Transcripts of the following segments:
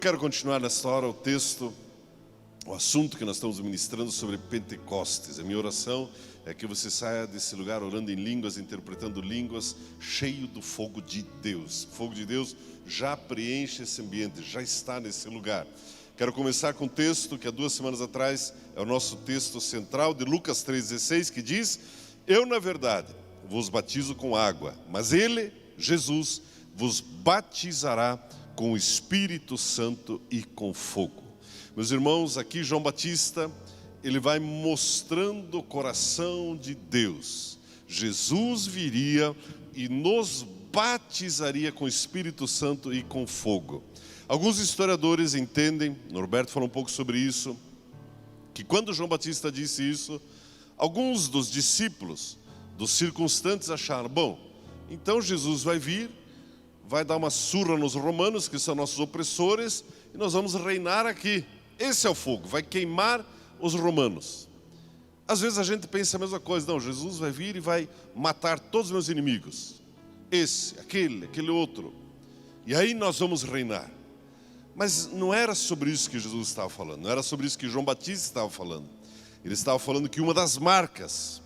Quero continuar nesta hora o texto, o assunto que nós estamos ministrando sobre Pentecostes. A minha oração é que você saia desse lugar orando em línguas, interpretando línguas, cheio do fogo de Deus. O fogo de Deus já preenche esse ambiente, já está nesse lugar. Quero começar com um texto que há 2 semanas atrás é o nosso texto central, de Lucas 3,16, que diz: Eu, na verdade, vos batizo com água, mas Ele, Jesus, vos batizará com o Espírito Santo e com fogo. Meus irmãos, aqui João Batista, ele vai mostrando o coração de Deus. Jesus viria e nos batizaria com o Espírito Santo e com fogo. Alguns historiadores entendem, Norberto falou um pouco sobre isso, que quando João Batista disse isso, alguns dos discípulos, dos circunstantes acharam, bom, então Jesus vai vir, vai dar uma surra nos romanos, que são nossos opressores, e nós vamos reinar aqui. Esse é o fogo, vai queimar os romanos. Às vezes a gente pensa a mesma coisa, não, Jesus vai vir e vai matar todos os meus inimigos. Esse, aquele outro. E aí nós vamos reinar. Mas não era sobre isso que Jesus estava falando, não era sobre isso que João Batista estava falando. Ele estava falando que uma das marcas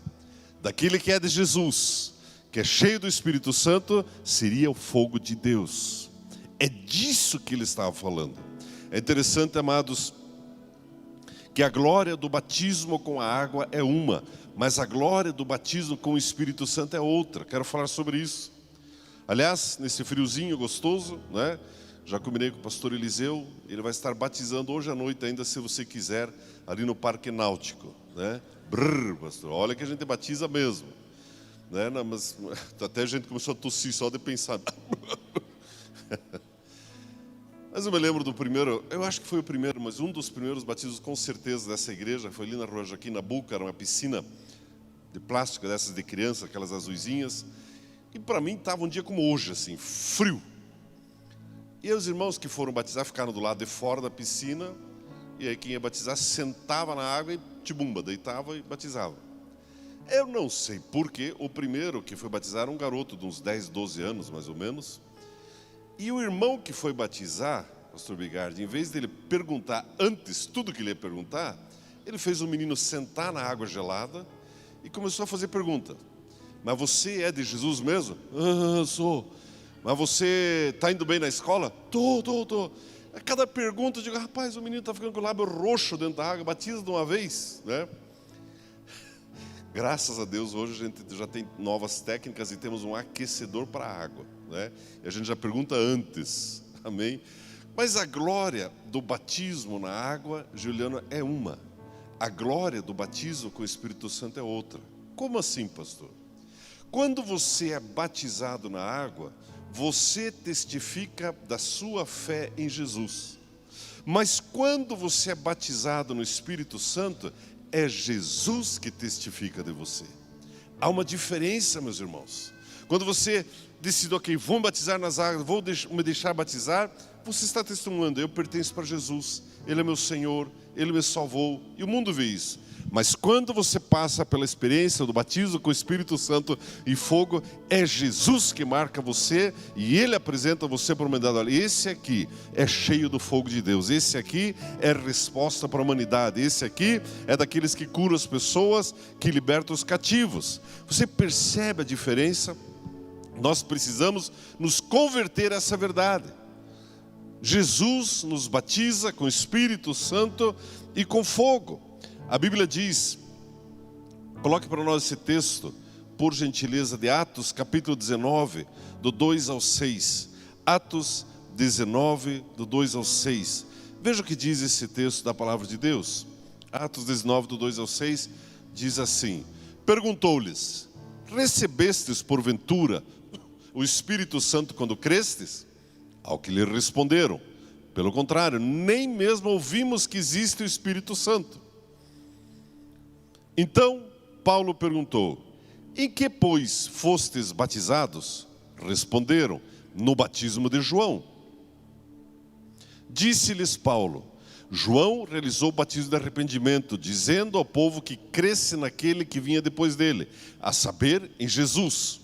daquele que é de Jesus, que é cheio do Espírito Santo, seria o fogo de Deus. É disso que ele estava falando. É interessante, amados, que a glória do batismo com a água é uma, mas a glória do batismo com o Espírito Santo é outra. Quero falar sobre isso. Aliás, nesse friozinho gostoso, né? Já combinei com o pastor Eliseu, ele vai estar batizando hoje à noite ainda, se você quiser, ali no Parque Náutico, né? Brrr, pastor, olha que a gente batiza mesmo, né? Não, mas até a gente começou a tossir só de pensar. Mas eu me lembro do primeiro, eu acho que foi o primeiro, mas um dos primeiros batismos com certeza dessa igreja, foi ali na rua Joaquim Nabuco, era uma piscina de plástico dessas de criança, aquelas azuisinhas, e para mim estava um dia como hoje, assim, frio. E os irmãos que foram batizar ficaram do lado de fora da piscina, e aí quem ia batizar sentava na água e tibumba, deitava e batizava. Eu não sei porquê, o primeiro que foi batizar era um garoto de uns 10, 12 anos mais ou menos, e o irmão que foi batizar, pastor Bigardi, em vez dele perguntar antes tudo que ele ia perguntar, ele fez o menino sentar na água gelada e começou a fazer pergunta. Mas você é de Jesus mesmo? Sou. Mas você está indo bem na escola? Tô. A cada pergunta eu digo, rapaz, o menino está ficando com o lábio roxo dentro da água, batiza de uma vez, né? Graças a Deus, hoje a gente já tem novas técnicas e temos um aquecedor para a água, né? E a gente já pergunta antes, amém? Mas a glória do batismo na água, Juliana, é uma. A glória do batismo com o Espírito Santo é outra. Como assim, pastor? Quando você é batizado na água, você testifica da sua fé em Jesus. Mas quando você é batizado no Espírito Santo, é Jesus que testifica de você. Há uma diferença, meus irmãos. Quando você decide, ok, vou batizar nas águas, vou me deixar batizar, você está testemunhando, eu pertenço para Jesus, Ele é meu Senhor, Ele me salvou, e o mundo vê isso. Mas quando você passa pela experiência do batismo com o Espírito Santo e fogo, é Jesus que marca você e Ele apresenta você para a humanidade. Olha, esse aqui é cheio do fogo de Deus, esse aqui é resposta para a humanidade, esse aqui é daqueles que curam as pessoas, que libertam os cativos. Você percebe a diferença? Nós precisamos nos converter a essa verdade. Jesus nos batiza com o Espírito Santo e com fogo. A Bíblia diz, coloque para nós esse texto, por gentileza, de Atos capítulo 19, do 2 ao 6. Atos 19, do 2 ao 6. Veja o que diz esse texto da palavra de Deus. Atos 19, do 2 ao 6, diz assim: Perguntou-lhes, recebestes porventura o Espírito Santo quando crestes? Ao que lhe responderam, pelo contrário, nem mesmo ouvimos que existe o Espírito Santo. Então Paulo perguntou, em que, pois, fostes batizados? Responderam, no batismo de João. Disse-lhes Paulo, João realizou o batismo de arrependimento, dizendo ao povo que cresce naquele que vinha depois dele, a saber, em Jesus.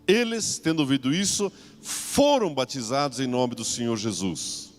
Eles, tendo ouvido isso, foram batizados em nome do Senhor Jesus.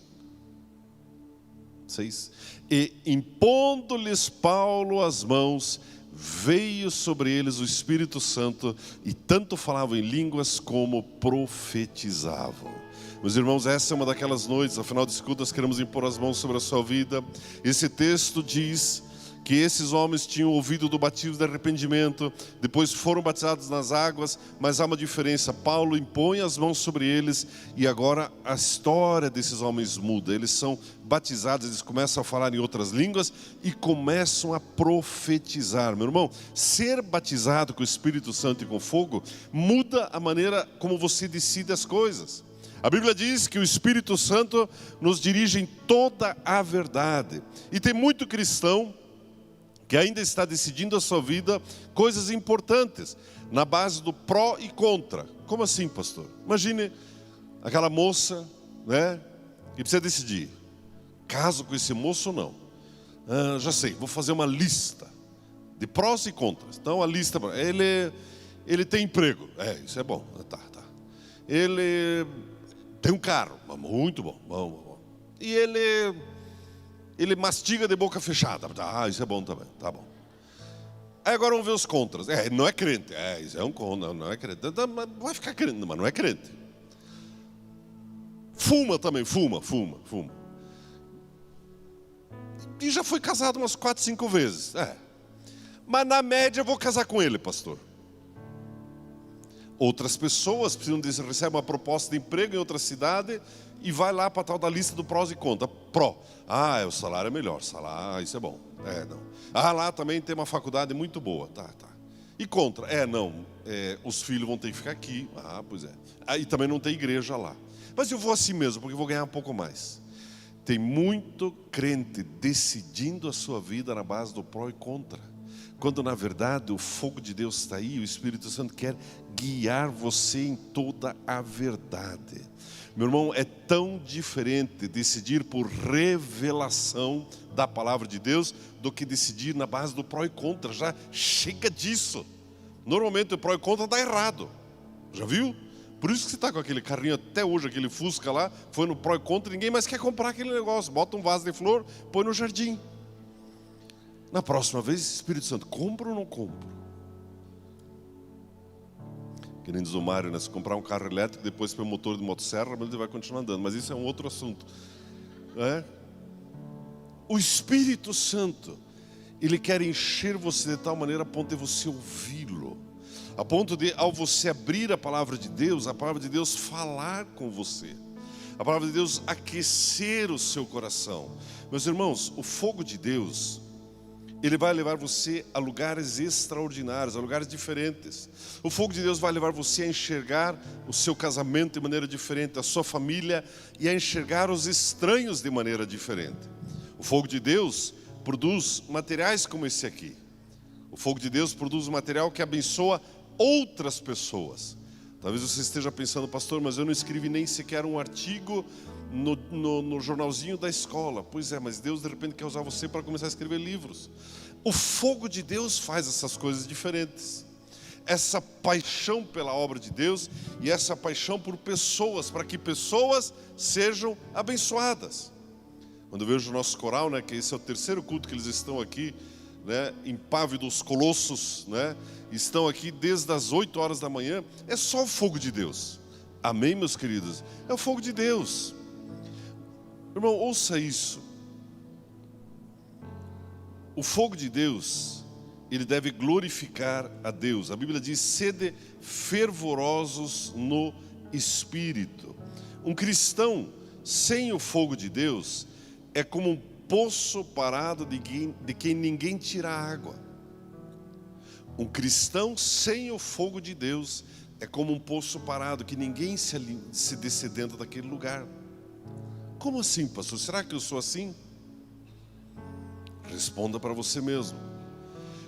6. E impondo-lhes Paulo as mãos, veio sobre eles o Espírito Santo, e tanto falavam em línguas como profetizavam. Meus irmãos, essa é uma daquelas noites, afinal de contas, queremos impor as mãos sobre a sua vida. Esse texto diz que esses homens tinham ouvido do batismo de arrependimento, depois foram batizados nas águas, mas há uma diferença. Paulo impõe as mãos sobre eles e agora a história desses homens muda. Eles são batizados, eles começam a falar em outras línguas e começam a profetizar. Meu irmão, ser batizado com o Espírito Santo e com fogo muda a maneira como você decide as coisas. A Bíblia diz que o Espírito Santo nos dirige em toda a verdade. E tem muito cristão que ainda está decidindo a sua vida coisas importantes, na base do pró e contra. Como assim, pastor? Imagine aquela moça, né, que precisa decidir, caso com esse moço ou não. Já sei, vou fazer uma lista de prós e contras. Então a lista, ele tem emprego, isso é bom, tá. Ele tem um carro, muito bom, bom. E ele mastiga de boca fechada. Isso é bom também, tá bom. Aí agora vamos ver os contras. Ele não é crente. Isso é um contra, não é crente. Vai ficar crente, mas não é crente. Fuma também, fuma. E já foi casado umas 4, 5 vezes. Mas na média eu vou casar com ele, pastor. Outras pessoas recebem uma proposta de emprego em outra cidade e vai lá para a tal da lista do prós e contras. Pró, o salário é melhor, isso é bom. Não. Lá também tem uma faculdade muito boa, tá. E contra, os filhos vão ter que ficar aqui, pois é. E também não tem igreja lá. Mas eu vou assim mesmo, porque eu vou ganhar um pouco mais. Tem muito crente decidindo a sua vida na base do pró e contra, quando na verdade o fogo de Deus está aí, o Espírito Santo quer guiar você em toda a verdade. Meu irmão, é tão diferente decidir por revelação da palavra de Deus do que decidir na base do pró e contra. Já chega disso. Normalmente o pró e contra dá errado. Já viu? Por isso que você está com aquele carrinho até hoje, aquele Fusca lá, foi no pró e contra, ninguém mais quer comprar aquele negócio. Bota um vaso de flor, põe no jardim. Na próxima vez, Espírito Santo, compro ou não compro? Querendo dizer o Mário, né? Se comprar um carro elétrico, depois põe motor de motosserra, mas ele vai continuar andando. Mas isso é um outro assunto. O Espírito Santo, ele quer encher você de tal maneira a ponto de você ouvi-lo. A ponto de, ao você abrir a palavra de Deus falar com você. A palavra de Deus aquecer o seu coração. Meus irmãos, o fogo de Deus, ele vai levar você a lugares extraordinários, a lugares diferentes. O fogo de Deus vai levar você a enxergar o seu casamento de maneira diferente, a sua família, e a enxergar os estranhos de maneira diferente. O fogo de Deus produz materiais como esse aqui. O fogo de Deus produz um material que abençoa outras pessoas. Talvez você esteja pensando, pastor, mas eu não escrevi nem sequer um artigo no jornalzinho da escola. Pois é, mas Deus de repente quer usar você para começar a escrever livros. O fogo de Deus faz essas coisas diferentes. Essa paixão pela obra de Deus e essa paixão por pessoas, para que pessoas sejam abençoadas. Quando eu vejo o nosso coral, né, que esse é o terceiro culto que eles estão aqui, né, em Pave dos Colossos, né, estão aqui desde as 8 horas da manhã, é só o fogo de Deus. Amém, meus queridos? É o fogo de Deus. Irmão, ouça isso. O fogo de Deus, ele deve glorificar a Deus. A Bíblia diz, sede fervorosos no Espírito. Um cristão sem o fogo de Deus é como um poço parado de quem ninguém tira água. Um cristão sem o fogo de Deus é como um poço parado que ninguém se desce dentro daquele lugar. Como assim, pastor? Será que eu sou assim? Responda para você mesmo.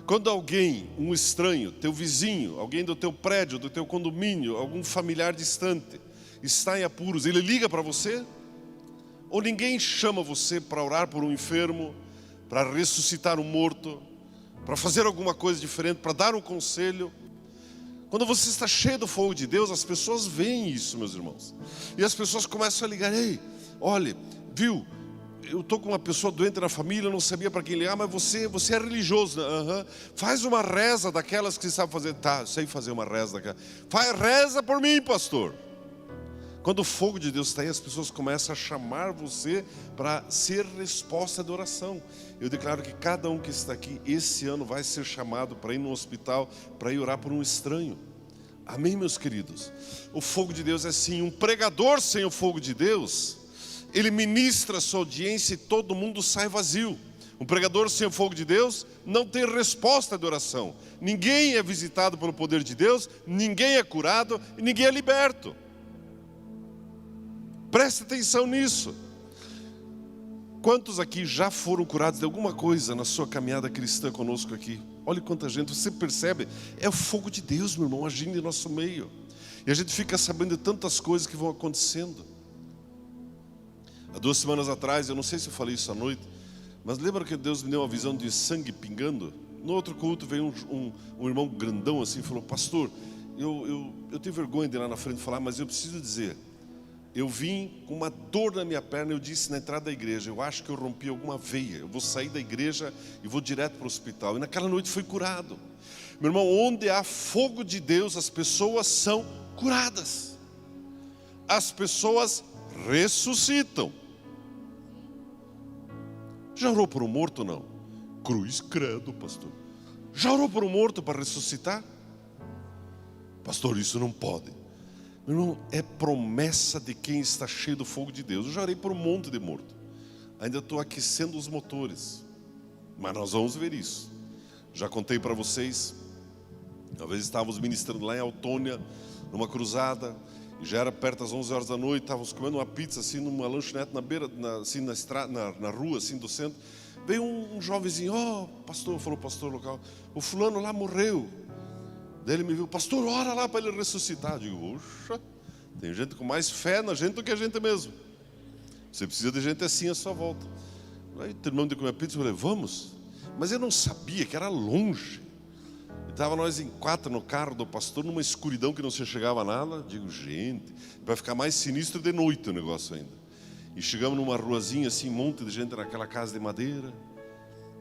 Quando alguém, um estranho, teu vizinho, alguém do teu prédio, do teu condomínio, algum familiar distante, está em apuros, ele liga para você? Ou ninguém chama você para orar por um enfermo, para ressuscitar um morto, para fazer alguma coisa diferente, para dar um conselho? Quando você está cheio do fogo de Deus, as pessoas veem isso, meus irmãos. E as pessoas começam a ligar: ei, olha, viu, eu estou com uma pessoa doente na família, eu não sabia para quem ligar, mas você é religioso, né? Uhum. Faz uma reza daquelas que você sabe fazer. Tá, sei fazer uma reza daquela. Reza por mim, pastor. Quando o fogo de Deus está aí, as pessoas começam a chamar você para ser resposta de oração. Eu declaro que cada um que está aqui, esse ano vai ser chamado para ir no hospital, para ir orar por um estranho. Amém, meus queridos? O fogo de Deus é assim, um pregador sem o fogo de Deus, ele ministra a sua audiência e todo mundo sai vazio. Um pregador sem o fogo de Deus não tem resposta de oração. Ninguém é visitado pelo poder de Deus, ninguém é curado e ninguém é liberto. Preste atenção nisso. Quantos aqui já foram curados de alguma coisa na sua caminhada cristã conosco aqui? Olha quanta gente, você percebe, é o fogo de Deus, meu irmão, agindo em nosso meio. E a gente fica sabendo de tantas coisas que vão acontecendo. Há 2 semanas atrás, eu não sei se eu falei isso à noite, mas lembra que Deus me deu uma visão de sangue pingando? No outro culto veio um irmão grandão assim e falou: pastor, eu tenho vergonha de ir lá na frente falar, mas eu preciso dizer, eu vim com uma dor na minha perna, eu disse na entrada da igreja, eu acho que eu rompi alguma veia, eu vou sair da igreja e vou direto para o hospital. E naquela noite fui curado. Meu irmão, onde há fogo de Deus, as pessoas são curadas. As pessoas ressuscitam. Já orou por um morto ou não? Cruz credo, pastor. Já orou por um morto para ressuscitar? Pastor, isso não pode. Meu irmão, é promessa de quem está cheio do fogo de Deus. Eu já orei por um monte de morto. Ainda estou aquecendo os motores. Mas nós vamos ver isso. Já contei para vocês. Uma vez estávamos ministrando lá em Autônia, numa cruzada. E já era perto das 11 horas da noite. Estávamos comendo uma pizza assim, numa lanchonete na beira, assim, na rua assim, do centro. Veio um jovenzinho: ó, pastor, falou o pastor local, o fulano lá morreu. Daí ele me viu: pastor, ora lá para ele ressuscitar. Eu digo: oxa, tem gente com mais fé na gente do que a gente mesmo. Você precisa de gente assim à sua volta. Aí terminamos de comer a pizza, eu falei: vamos. Mas eu não sabia que era longe. Estava nós em 4 no carro do pastor, numa escuridão que não se chegava a nada. Digo: gente, vai ficar mais sinistro de noite o negócio ainda. E chegamos numa ruazinha assim, um monte de gente naquela casa de madeira.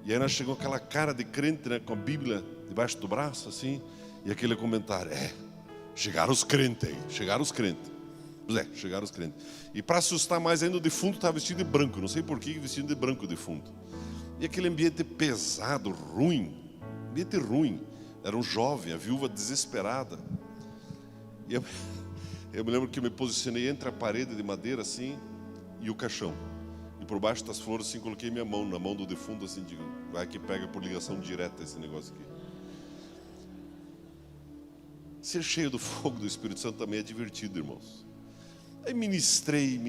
E aí nós chegamos aquela cara de crente, né, com a Bíblia debaixo do braço assim. E aquele comentário: chegaram os crentes aí, chegaram os crentes. Chegaram os crentes. E para assustar mais ainda, o defunto estava vestido de branco, não sei por que vestido de branco o defunto. E aquele ambiente pesado, ruim, ambiente ruim. Era um jovem, a viúva desesperada. E eu me lembro que eu me posicionei entre a parede de madeira assim e o caixão. E por baixo das flores assim, coloquei minha mão na mão do defunto assim, digo: vai que pega por ligação direta esse negócio aqui. Ser cheio do fogo do Espírito Santo também é divertido, irmãos. Aí ministrei.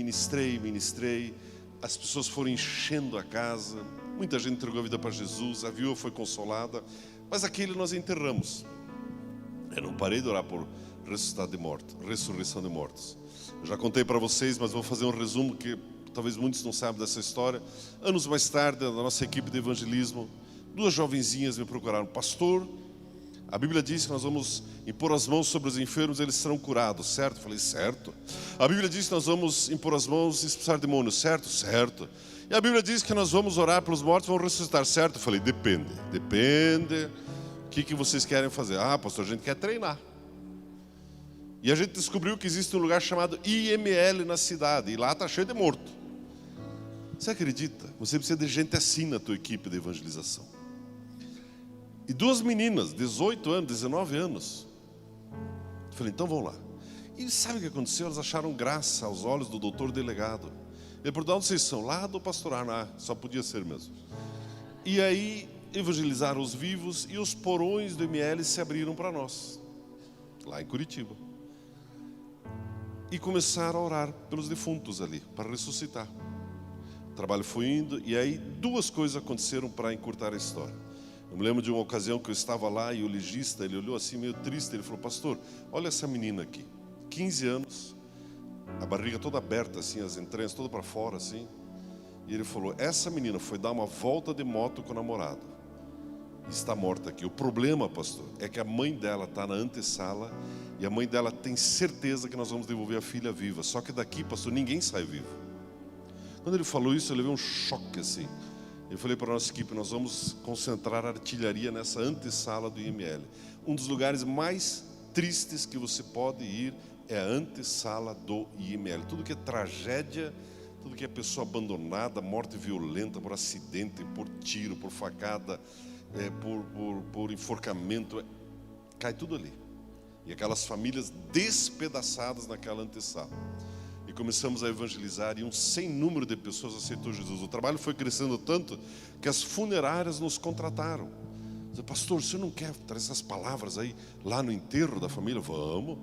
As pessoas foram enchendo a casa. Muita gente entregou a vida para Jesus. A viúva foi consolada. Mas aquele nós enterramos. Eu não parei de orar por ressuscitar de mortos, ressurreição de mortos. Eu já contei para vocês, mas vou fazer um resumo que talvez muitos não saibam dessa história. Anos mais tarde, da nossa equipe de evangelismo, 2 jovenzinhas me procuraram: pastor, a Bíblia diz que nós vamos impor as mãos sobre os enfermos, eles serão curados, certo? Eu falei: certo. A Bíblia diz que nós vamos impor as mãos e expulsar demônios, certo? Certo. E a Bíblia diz que nós vamos orar pelos mortos e vão ressuscitar, certo? Eu falei: depende. O que vocês querem fazer? Ah, pastor, a gente quer treinar. E a gente descobriu que existe um lugar chamado IML na cidade, e lá está cheio de morto. Você acredita? Você precisa de gente assim na tua equipe de evangelização. E 2 meninas, 18 anos, 19 anos. Eu falei: então vão lá. E sabe o que aconteceu? Elas acharam graça aos olhos do doutor delegado. Ele perguntou: onde vocês são? Lá do pastor Arná. Só podia ser mesmo. E aí evangelizaram os vivos e os porões do ML se abriram para nós, lá em Curitiba. E começaram a orar pelos defuntos ali, para ressuscitar. O trabalho foi indo, e aí 2 coisas aconteceram para encurtar a história. Eu me lembro de uma ocasião que eu estava lá e o legista, ele olhou assim meio triste, ele falou: pastor, olha essa menina aqui, 15 anos, a barriga toda aberta assim, as entranhas todas para fora assim. E ele falou: essa menina foi dar uma volta de moto com o namorado. está morta aqui. O problema, pastor, é que a mãe dela está na antessala e a mãe dela tem certeza que nós vamos devolver a filha viva. Só que daqui, pastor, ninguém sai vivo. Quando ele falou isso, eu levei um choque assim. Eu falei para a nossa equipe, nós vamos concentrar a artilharia nessa antessala do IML. Um dos lugares mais tristes que você pode ir é a antessala do IML. Tudo que é tragédia, tudo que é pessoa abandonada, morte violenta por acidente, por tiro, por facada, por enforcamento, cai tudo ali. E aquelas famílias despedaçadas naquela antessala. E começamos a evangelizar e um sem número de pessoas aceitou Jesus. O trabalho foi crescendo tanto que as funerárias nos contrataram. Dizem, pastor, você não quer trazer essas palavras aí lá no enterro da família? Vamos.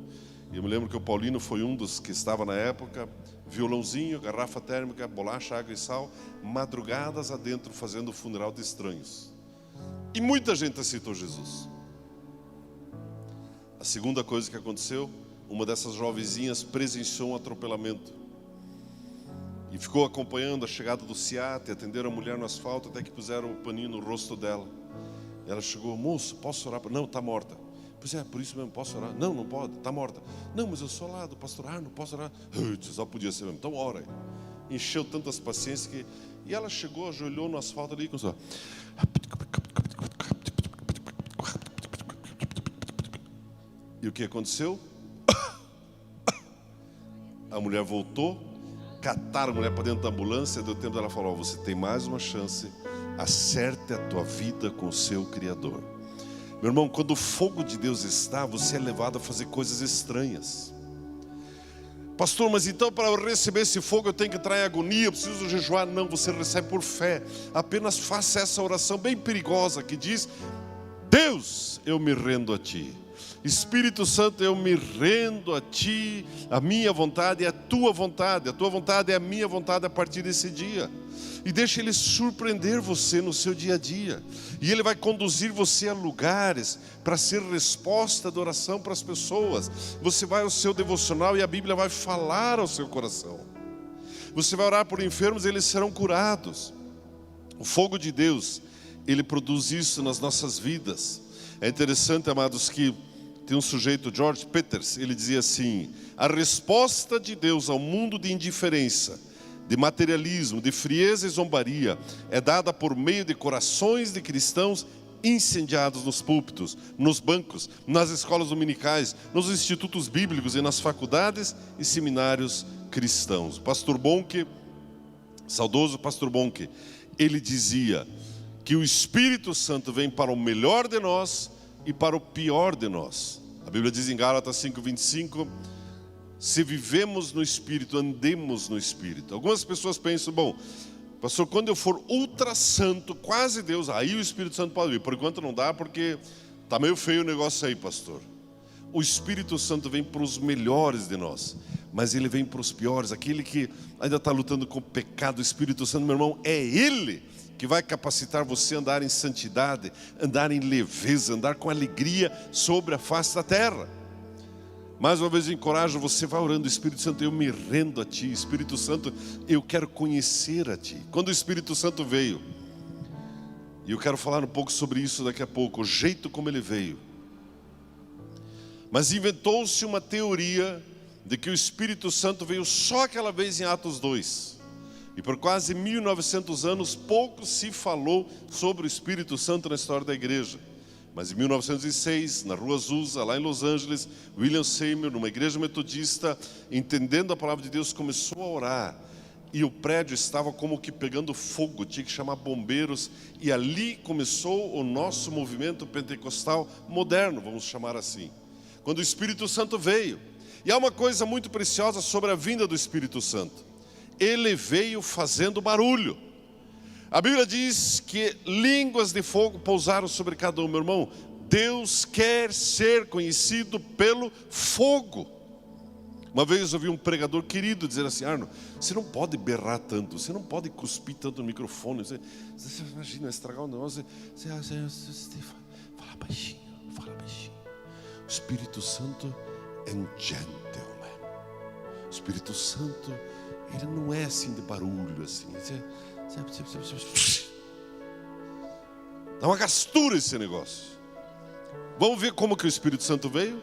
E eu me lembro que o Paulino foi um dos que estava na época, violãozinho, garrafa térmica, bolacha, água e sal, madrugadas adentro fazendo o funeral de estranhos. E muita gente aceitou Jesus. A segunda coisa que aconteceu, uma dessas jovenzinhas presenciou um atropelamento e ficou acompanhando a chegada do SEAT, atenderam a mulher no asfalto até que puseram o paninho no rosto dela. Ela chegou, moço, posso orar? Não, está morta. Pois é, por isso mesmo, posso orar? Não, não pode, está morta. Não, mas eu sou lá do pastor, não posso orar. Só podia ser mesmo, então ora aí. Encheu tantas paciências que... E ela chegou, ajoelhou no asfalto ali e começou... E o que aconteceu? A mulher voltou, cataram a mulher para dentro da ambulância, deu tempo dela falar, você tem mais uma chance, acerte a tua vida com o seu Criador. Meu irmão, quando o fogo de Deus está, você é levado a fazer coisas estranhas. Pastor, mas então para eu receber esse fogo eu tenho que entrar em agonia, eu preciso jejuar? Não, você recebe por fé. Apenas faça essa oração bem perigosa que diz, Deus, eu me rendo a Ti. Espírito Santo, eu me rendo a Ti, a minha vontade é a Tua vontade é a minha vontade a partir desse dia. E deixa Ele surpreender você no seu dia a dia. E Ele vai conduzir você a lugares para ser resposta de oração para as pessoas. Você vai ao seu devocional e a Bíblia vai falar ao seu coração. Você vai orar por enfermos e eles serão curados. O fogo de Deus, Ele produz isso nas nossas vidas. É interessante, amados, que tem um sujeito, George Peters, ele dizia assim, a resposta de Deus ao mundo de indiferença, de materialismo, de frieza e zombaria, é dada por meio de corações de cristãos incendiados nos púlpitos, nos bancos, nas escolas dominicais, nos institutos bíblicos e nas faculdades e seminários cristãos. Pastor Bonke, saudoso Pastor Bonke, ele dizia que o Espírito Santo vem para o melhor de nós e para o pior de nós. A Bíblia diz em Gálatas 5:25, se vivemos no Espírito, andemos no Espírito. Algumas pessoas pensam, bom, pastor, quando eu for ultra santo, quase Deus, aí o Espírito Santo pode vir. Por enquanto não dá, porque está meio feio o negócio aí, pastor. O Espírito Santo vem para os melhores de nós, mas Ele vem para os piores. Aquele que ainda está lutando com o pecado, o Espírito Santo, meu irmão, é Ele que vai capacitar você a andar em santidade, andar em leveza, andar com alegria sobre a face da terra. Mais uma vez eu encorajo você, vai orando, Espírito Santo, eu me rendo a Ti. Espírito Santo, eu quero conhecer a Ti. Quando o Espírito Santo veio, e eu quero falar um pouco sobre isso daqui a pouco, o jeito como ele veio. Mas inventou-se uma teoria de que o Espírito Santo veio só aquela vez em Atos 2. E por quase 1900 anos, pouco se falou sobre o Espírito Santo na história da igreja. Mas em 1906, na Rua Azusa, lá em Los Angeles, William Seymour, numa igreja metodista, entendendo a palavra de Deus, começou a orar. E o prédio estava como que pegando fogo, tinha que chamar bombeiros. E ali começou o nosso movimento pentecostal moderno, vamos chamar assim. Quando o Espírito Santo veio. E há uma coisa muito preciosa sobre a vinda do Espírito Santo. Ele veio fazendo barulho. A Bíblia diz que línguas de fogo pousaram sobre cada um. Meu irmão, Deus quer ser conhecido pelo fogo. Uma vez eu ouvi um pregador querido dizer assim, Arno, você não pode berrar tanto, você não pode cuspir tanto no microfone. Você imagina, estragar o negócio. Você fala baixinho, fala baixinho. O Espírito Santo é um gentleman. O Espírito Santo, ele não é assim de barulho assim. Dá uma gastura esse negócio. Vamos ver como que o Espírito Santo veio?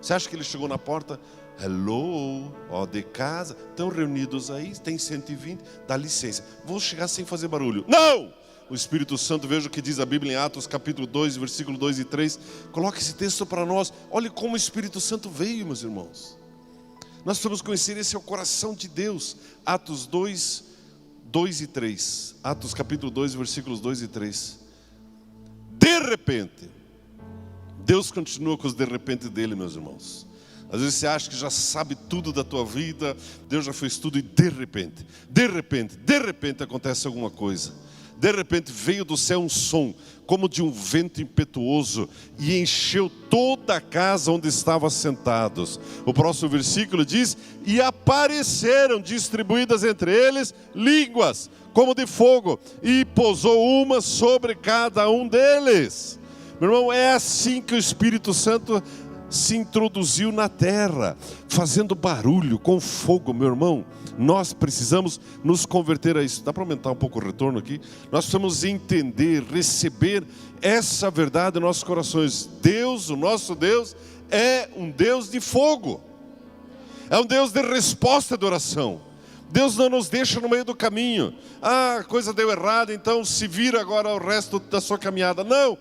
Você acha que ele chegou na porta? Hello, ó, de casa, estão reunidos aí, tem 120, dá licença, vou chegar sem fazer barulho. Não! O Espírito Santo, veja o que diz a Bíblia em Atos capítulo 2, versículo 2 e 3. Coloque esse texto para nós. Olhe como o Espírito Santo veio, meus irmãos. Nós precisamos conhecer, esse é o coração de Deus. Atos 2, 2 e 3. Atos capítulo 2, versículos 2 e 3. De repente, Deus continua com os de repente dele, meus irmãos. Às vezes você acha que já sabe tudo da tua vida, Deus já fez tudo e de repente acontece alguma coisa. De repente veio do céu um som, como de um vento impetuoso, e encheu toda a casa onde estavam sentados. O próximo versículo diz: e apareceram distribuídas entre eles línguas, como de fogo, e pousou uma sobre cada um deles. Meu irmão, é assim que o Espírito Santo se introduziu na terra, fazendo barulho com fogo, meu irmão. Nós precisamos nos converter a isso. Dá para aumentar um pouco o retorno aqui? Nós precisamos entender, receber essa verdade em nossos corações. Deus, o nosso Deus, é um Deus de fogo. É um Deus de resposta de oração. Deus não nos deixa no meio do caminho. Ah, a coisa deu errado, então se vira agora o resto da sua caminhada. Não,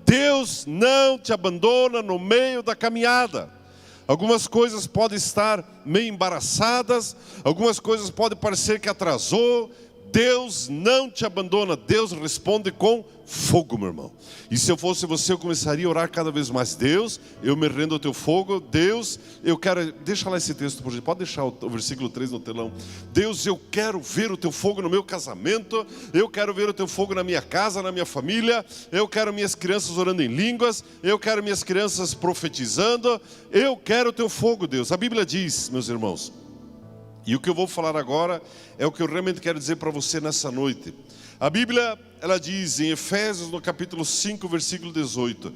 Deus não te abandona no meio da caminhada. Algumas coisas podem estar meio embaraçadas, algumas coisas podem parecer que atrasou. Deus não te abandona, Deus responde com fogo, meu irmão. E se eu fosse você, eu começaria a orar cada vez mais. Deus, eu me rendo ao teu fogo. Deus, eu quero... Deixa lá esse texto, por exemplo. Pode deixar o versículo 3 no telão. Deus, eu quero ver o teu fogo no meu casamento. Eu quero ver o teu fogo na minha casa, na minha família. Eu quero minhas crianças orando em línguas. Eu quero minhas crianças profetizando. Eu quero o teu fogo, Deus. A Bíblia diz, meus irmãos, e o que eu vou falar agora é o que eu realmente quero dizer para você nessa noite. A Bíblia, ela diz em Efésios, no capítulo 5, versículo 18: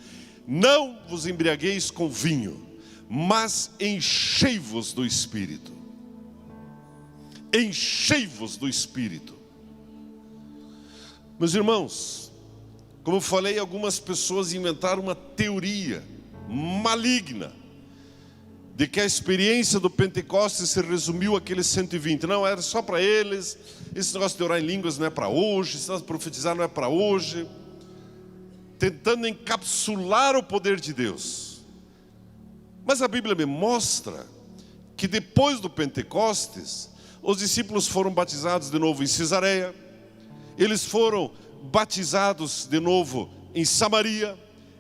não vos embriagueis com vinho, mas enchei-vos do Espírito. Enchei-vos do Espírito. Meus irmãos, como eu falei, algumas pessoas inventaram uma teoria maligna de que a experiência do Pentecostes se resumiu àqueles 120. Não, era só para eles. Esse negócio de orar em línguas não é para hoje. Esse negócio de profetizar não é para hoje. Tentando encapsular o poder de Deus. Mas a Bíblia me mostra que depois do Pentecostes, os discípulos foram batizados de novo em Cesareia. Eles foram batizados de novo em Samaria.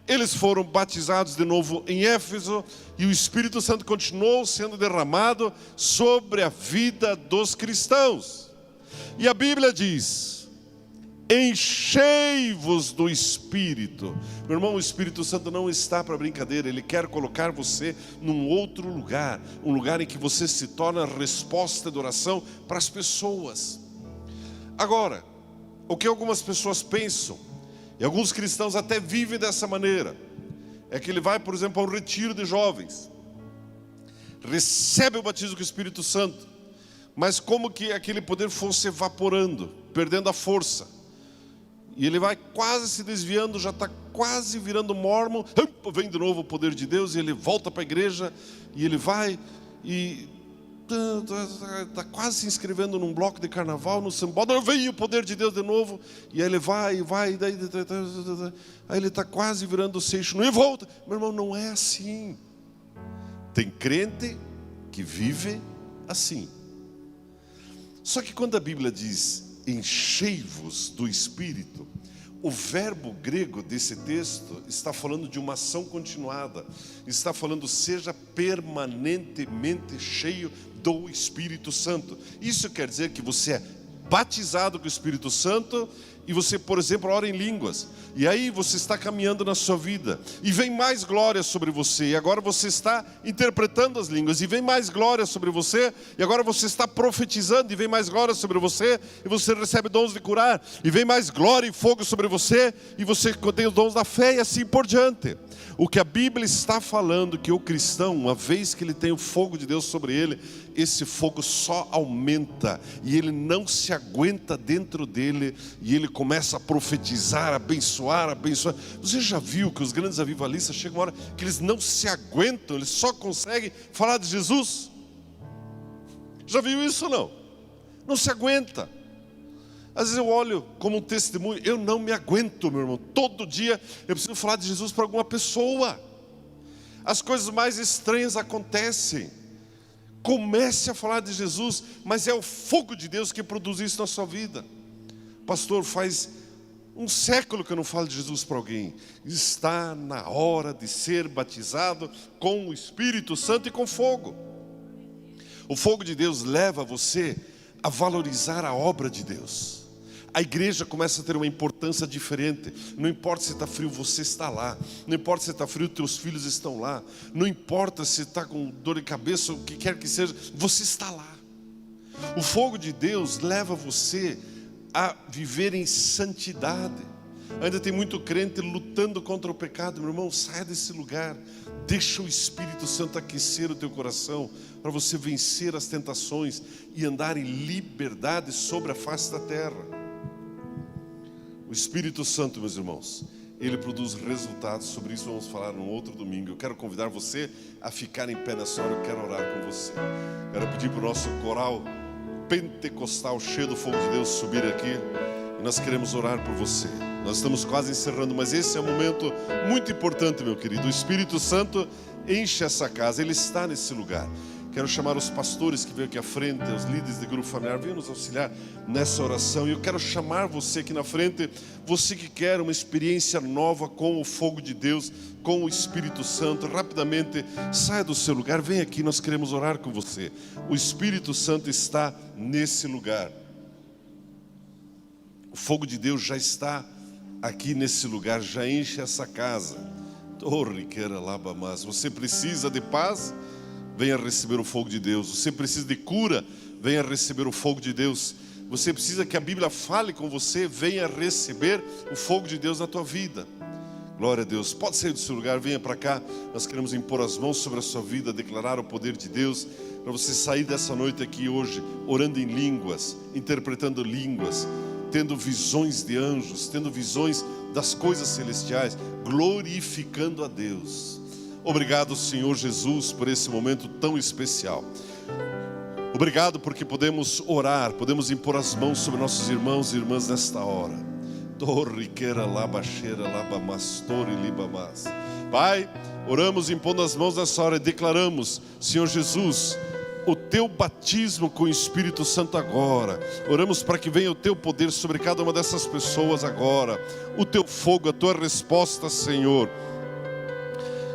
Eles foram batizados de novo em Éfeso, e o Espírito Santo continuou sendo derramado sobre a vida dos cristãos. E a Bíblia diz: enchei-vos do Espírito. Meu irmão, o Espírito Santo não está para brincadeira. Ele quer colocar você num outro lugar, um lugar em que você se torna resposta de oração para as pessoas. Agora, o que algumas pessoas pensam, e alguns cristãos até vivem dessa maneira, é que ele vai, por exemplo, a um retiro de jovens, recebe o batismo com o Espírito Santo, mas como que aquele poder fosse evaporando, perdendo a força, e ele vai quase se desviando, já está quase virando mórmon. Vem de novo o poder de Deus, e ele volta para a igreja, e ele vai e está quase se inscrevendo num bloco de carnaval, no sambódromo, vem o poder de Deus de novo, e aí ele vai, daí aí ele está quase virando o seixo e volta. Meu irmão, não é assim. Tem crente que vive assim. Só que quando a Bíblia diz enchei-vos do Espírito, o verbo grego desse texto está falando de uma ação continuada. Está falando seja permanentemente cheio do Espírito Santo. Isso quer dizer que você é batizado com o Espírito Santo e você, por exemplo, ora em línguas. E aí você está caminhando na sua vida e vem mais glória sobre você. E agora você está interpretando as línguas e vem mais glória sobre você. E agora você está profetizando e vem mais glória sobre você. E você recebe dons de curar e vem mais glória e fogo sobre você. E você tem os dons da fé e assim por diante. O que a Bíblia está falando, que o cristão, uma vez que ele tem o fogo de Deus sobre ele, esse fogo só aumenta e ele não se aguenta dentro dele, e ele começa a profetizar, abençoar. Você já viu que os grandes avivalistas chegam uma hora que eles não se aguentam, eles só conseguem falar de Jesus? Já viu isso ou não? Não se aguenta. Às vezes eu olho como um testemunho, eu não me aguento, meu irmão. Todo dia eu preciso falar de Jesus para alguma pessoa. As coisas mais estranhas acontecem. Comece a falar de Jesus, mas é o fogo de Deus que produz isso na sua vida. Pastor, faz um século que eu não falo de Jesus para alguém. Está na hora de ser batizado com o Espírito Santo e com fogo. O fogo de Deus leva você a valorizar a obra de Deus. A igreja começa a ter uma importância diferente. Não importa se está frio, você está lá. Não importa se está frio, teus filhos estão lá. Não importa se está com dor de cabeça, o que quer que seja, você está lá. O fogo de Deus leva você a viver em santidade. Ainda tem muito crente lutando contra o pecado. Meu irmão, saia desse lugar. Deixa o Espírito Santo aquecer o teu coração para você vencer as tentações e andar em liberdade sobre a face da terra. O Espírito Santo, meus irmãos, ele produz resultados. Sobre isso vamos falar num outro domingo. Eu quero convidar você a ficar em pé nessa hora. Eu quero orar com você. Quero pedir para o nosso coral pentecostal cheio do fogo de Deus subir aqui. E nós queremos orar por você. Nós estamos quase encerrando, mas esse é um momento muito importante, meu querido. O Espírito Santo enche essa casa, ele está nesse lugar. Quero chamar os pastores que vêm aqui à frente, os líderes de grupo familiar, venham nos auxiliar nessa oração. E eu quero chamar você aqui na frente, você que quer uma experiência nova com o fogo de Deus, com o Espírito Santo. Rapidamente, saia do seu lugar, vem aqui, nós queremos orar com você. O Espírito Santo está nesse lugar. O fogo de Deus já está aqui nesse lugar, já enche essa casa. Você precisa de paz? Venha receber o fogo de Deus. Você precisa de cura? Venha receber o fogo de Deus. Você precisa que a Bíblia fale com você? Venha receber o fogo de Deus na tua vida. Glória a Deus. Pode sair do seu lugar, venha para cá. Nós queremos impor as mãos sobre a sua vida, declarar o poder de Deus, para você sair dessa noite aqui hoje, orando em línguas, interpretando línguas, tendo visões de anjos, tendo visões das coisas celestiais, glorificando a Deus. Obrigado, Senhor Jesus, por esse momento tão especial. Obrigado porque podemos orar, podemos impor as mãos sobre nossos irmãos e irmãs nesta hora. Pai, oramos impondo as mãos nessa hora e declaramos, Senhor Jesus, o teu batismo com o Espírito Santo agora. Oramos para que venha o teu poder sobre cada uma dessas pessoas agora. O teu fogo, a tua resposta, Senhor.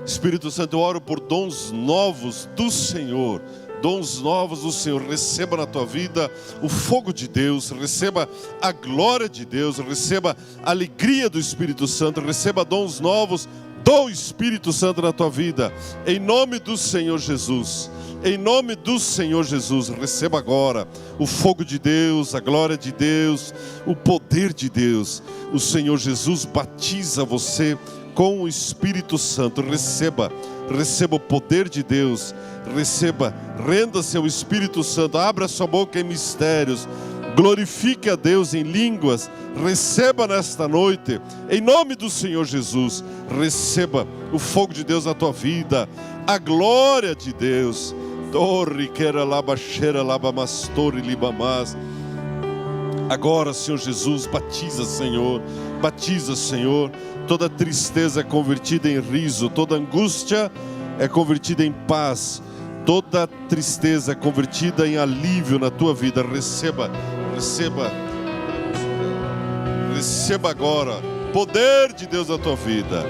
Espírito Santo, eu oro por dons novos do Senhor. Dons novos do Senhor. Receba na tua vida o fogo de Deus. Receba a glória de Deus. Receba a alegria do Espírito Santo. Receba dons novos do Espírito Santo na tua vida. Em nome do Senhor Jesus. Em nome do Senhor Jesus. Receba agora o fogo de Deus, a glória de Deus, o poder de Deus. O Senhor Jesus batiza você com o Espírito Santo. Receba o poder de Deus. Receba, renda-se ao Espírito Santo. Abra sua boca em mistérios. Glorifique a Deus em línguas. Receba nesta noite, em nome do Senhor Jesus. Receba o fogo de Deus na tua vida, a glória de Deus. Agora, Senhor Jesus, batiza, Senhor. Batiza, Senhor. Toda tristeza é convertida em riso, toda angústia é convertida em paz, toda tristeza é convertida em alívio na tua vida. Receba agora poder de Deus na tua vida.